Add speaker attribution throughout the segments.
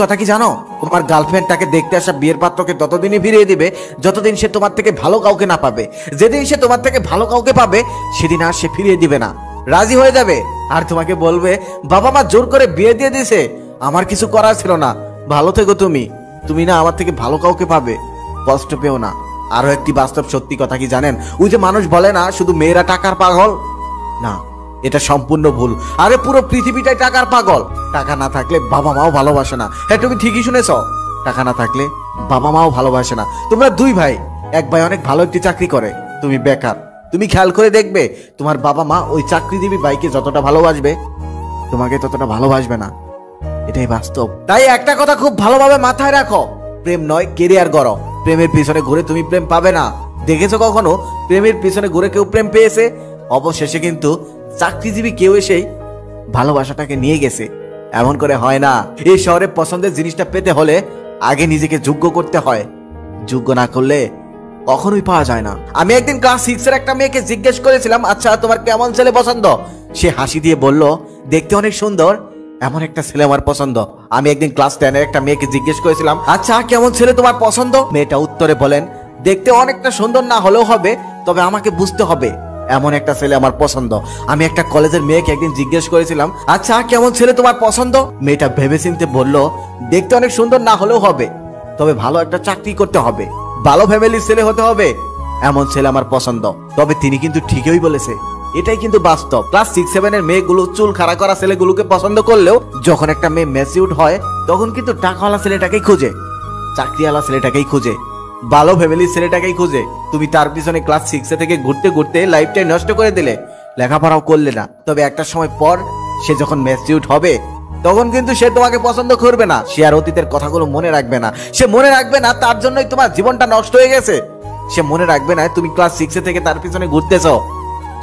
Speaker 1: কথা কি জানো? তোমার গার্লফ্রেন্ডটাকে দেখতে আসা বিয়ের পাত্রকে ততদিনই ফিরিয়ে দিবে যতদিন সে তোমার থেকে ভালো কাউকে না পাবে। যেদিন সে তোমার থেকে ভালো কাউকে পাবে সেদিন আর সে ফিরিয়ে দিবে না, রাজি হয়ে যাবে আর তোমাকে বলবে বাবা মা জোর করে বিয়ে দিয়ে দিয়েছে, আমার কিছু করার ছিল না, ভালো থেকো তুমি, তুমি না আমার থেকে ভালো কাউকে পাবে, কষ্ট পেও না। আরো একটি বাস্তব সত্যি কথা কি জানেন? ওই যে মানুষ বলে না শুধু মেয়েরা টাকার পাগল, না এটা সম্পূর্ণ ভুল। আরে পুরো পৃথিবীটাই টাকার পাগল। টাকা না থাকলে বাবা মাও ভালোবাসে না। হ্যাঁ তুমি ঠিকই শুনেছ, টাকা না থাকলে বাবা মাও ভালোবাসে না। তোমরা দুই ভাই, এক ভাই অনেক ভালো একটি চাকরি করে, তুমি বেকার। তুমি খেয়াল করে দেখবে তোমার বাবা মা ওই চাকরিজীবী ভাইকে যতটা ভালোবাসবে তোমাকে ততটা ভালোবাসবে না, এটাই বাস্তব। তাই একটা কথা খুব ভালোভাবে মাথায় রাখো, প্রেম নয় কেরিয়ার গড়ো। প্রেমের পিছনে ঘুরে তুমি প্রেম পাবে না। দেখেছো কখনো প্রেমের পিছনে ঘুরে কেউ প্রেম পেয়েছে? অবশেষে কিন্তু চাকরিজীবী কেউ এসেই ভালোবাসাটাকে নিয়ে গেছে। এমন করে হয় না। এই শহরে পছন্দের জিনিসটা পেতে হলে আগে নিজেকে যোগ্য করতে হয়, যোগ্য না করলে কখনোই পাওয়া যায় না। আমি একদিন ক্লাস 6 এর একটা মেয়েকে জিজ্ঞেস করেছিলাম, আচ্ছা তোমার কেমন ছেলে পছন্দ? সে হাসি দিয়ে বলল, দেখতে অনেক সুন্দর এমন একটা ছেলে আমার পছন্দ। আমি একদিন ক্লাস 10 এর একটা মেয়েকে জিজ্ঞেস করেছিলাম, আচ্ছা কেমন ছেলে তোমার পছন্দ? মেয়েটা উত্তরে বলেন, দেখতে অনেকটা সুন্দর না হলেও হবে, তবে আমাকে বুঝতে হবে এমন একটা ছেলে আমার পছন্দ। আমি একটা কলেজের মেয়েকে একদিন জিজ্ঞেস করেছিলাম, আচ্ছা কেমন ছেলে তোমার পছন্দ? মেয়েটা ভেবেচিন্তে বলল, দেখতে অনেক সুন্দর না হলেও হবে, তবে ভালো একটা চাকরি করতে হবে, ভালো ফ্যামিলির ছেলে হতে হবে, এমন ছেলে আমার পছন্দ। তবে তিনি কিন্তু ঠিকই বলেছে, এটাই কিন্তু বাস্তব। ক্লাস 6-7 এর মেয়েগুলো চুল খাড়া করা ছেলেগুলোকে পছন্দ করলেও যখন একটা মেয়ে ম্যাচিউর হয় তখন কিন্তু টাকাওয়ালা ছেলেটাকেই খুঁজে, চাকরিওয়ালা ছেলেটাকেই খুঁজে, ভালো ফ্যামিলির ছেলেটাকেই খুঁজে। তুমি তার পিছনে ক্লাস 6 থেকে ঘুরতে ঘুরতে লাইফটাই নষ্ট করে দিলে, লেখাপড়াও করলে না। তবে একটা সময় পর সে যখন ম্যাচিউর হবে তখন কিন্তু সে তোমাকে পছন্দ করবে না। সে আর অতীতের কথাগুলো মনে রাখবে না। সে মনে রাখবে না তার জন্যই তোমার জীবনটা নষ্ট হয়ে গেছে। সে মনে রাখবে না তুমি ক্লাস 6 থেকে তার পিছনে ঘুরতেছ,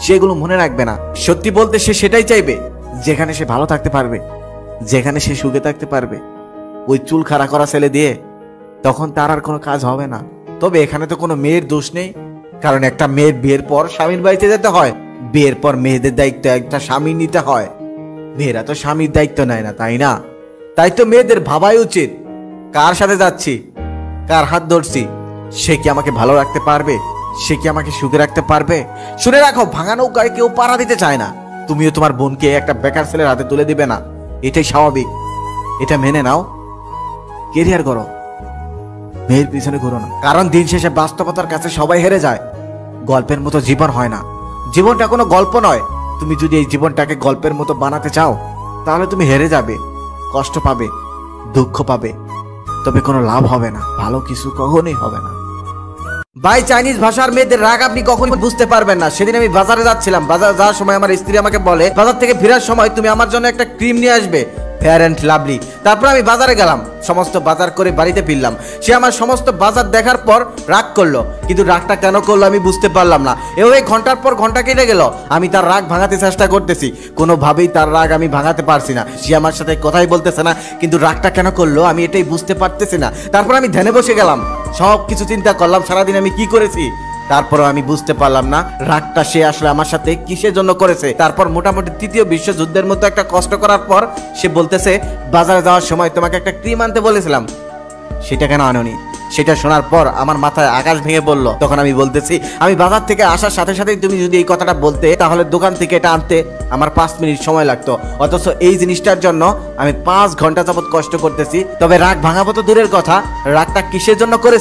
Speaker 1: সেগুলো মনে রাখবে না। সত্যি বলতে সে সেটাই চাইবে যেখানে সে ভালো থাকতে পারবে, যেখানে সে সুখে থাকতে পারবে। ওই চুল খাড়া করা ছেলে দিয়ে তখন তার আর কোনো কাজ হবে না। তবে এখানে তো কোনো মেয়ের দোষ নেই, কারণ একটা মেয়ের বিয়ের পর স্বামীর বাড়িতে যেতে হয়, বিয়ের পর মেয়েদের দায়িত্ব একটা স্বামী নিতে হয়। মেয়েরা তো স্বামীর দায়িত্ব নেয় না, তাই না? তাই তো মেয়েদের ভাবাই উচিত, কার সাথে যাচ্ছি, কার হাত ধরছি, সে কি আমাকে ভালো রাখতে পারবে, সে কি আমাকে সুখে রাখতে পারবে। শুনে রাখো, ভাঙা নৌকায় কেউ পাড়া দিতে চায় না। তুমিও তোমার বোনকে একটা বেকার ছেলের হাতে তুলে দিবে না, এটাই স্বাভাবিক। এটা মেনে নাও, কেরিয়ার করো, মেয়ের পিছনে ঘুরো না। কারণ দিন শেষে বাস্তবতার কাছে সবাই হেরে যায়। গল্পের মতো জীবন হয় না, জীবনটা কোনো গল্প নয়। তুমি যদি এই জীবনটাকে গল্পের মতো বানাতে চাও তাহলে তুমি হেরে যাবে, কষ্ট পাবে, দুঃখ পাবে, তবে কোনো লাভ হবে না, ভালো কিছু কখনোই হবে না। ভাই, চাইনিজ ভাষার মেয়েদের রাগ আপনি কখনোই বুঝতে পারবেন না। সেদিন আমি বাজারে যাচ্ছিলাম, বাজার যাওয়ার সময় আমার স্ত্রী আমাকে বলে, বাজার থেকে ফেরার সময় তুমি আমার জন্য একটা ক্রিম নিয়ে আসবে, ফেয়ার অ্যান্ড লাভলি। তারপর আমি বাজারে গেলাম, সমস্ত বাজার করে বাড়িতে ফিরলাম। সে আমার সমস্ত বাজার দেখার পর রাগ করলো, কিন্তু রাগটা কেন করলো আমি বুঝতে পারলাম না। এভাবে ঘন্টার পর ঘন্টা কেটে গেল, আমি তার রাগ ভাঙাতে চেষ্টা করতেছি, কোনোভাবেই তার রাগ আমি ভাঙাতে পারছি না। সে আমার সাথে কথাই বলতেছে না, কিন্তু রাগটা কেন করলো আমি এটাই বুঝতে পারতেছি না। তারপর আমি ধ্যানে বসে গেলাম, সব কিছু চিন্তা করলাম সারাদিন আমি কি করেছি, তারপরও আমি বুঝতে পারলাম না রাগটা সে আসলে আমার সাথে কিসের জন্য করেছে। তারপর মোটামুটি তৃতীয় বিশ্বযুদ্ধের মতো একটা কষ্ট করার পর সে বলতেছে, বাজারে যাওয়ার সময় তোমাকে একটা ক্রিম আনতে বলেছিলাম, সেটা কেন আনোনি? সেটা শোনার পর আমার মাথায় আকাশ ভেঙে পড়ল। তখন আমি বলতেছি, আমি বাজার থেকে আসার সাথে সাথেই তুমি যদি এই কথাটা বলতে, তাহলে দোকান থেকে এটা আনতে আমার 5 মিনিট সময় লাগতো, অথচ এই জিনিসটার জন্য আমি 5 ঘন্টা যাবত কষ্ট করতেছি। তবে রাগ ভাঙাবো তো দূরের কথা, রাগটা কিসের জন্য করেছি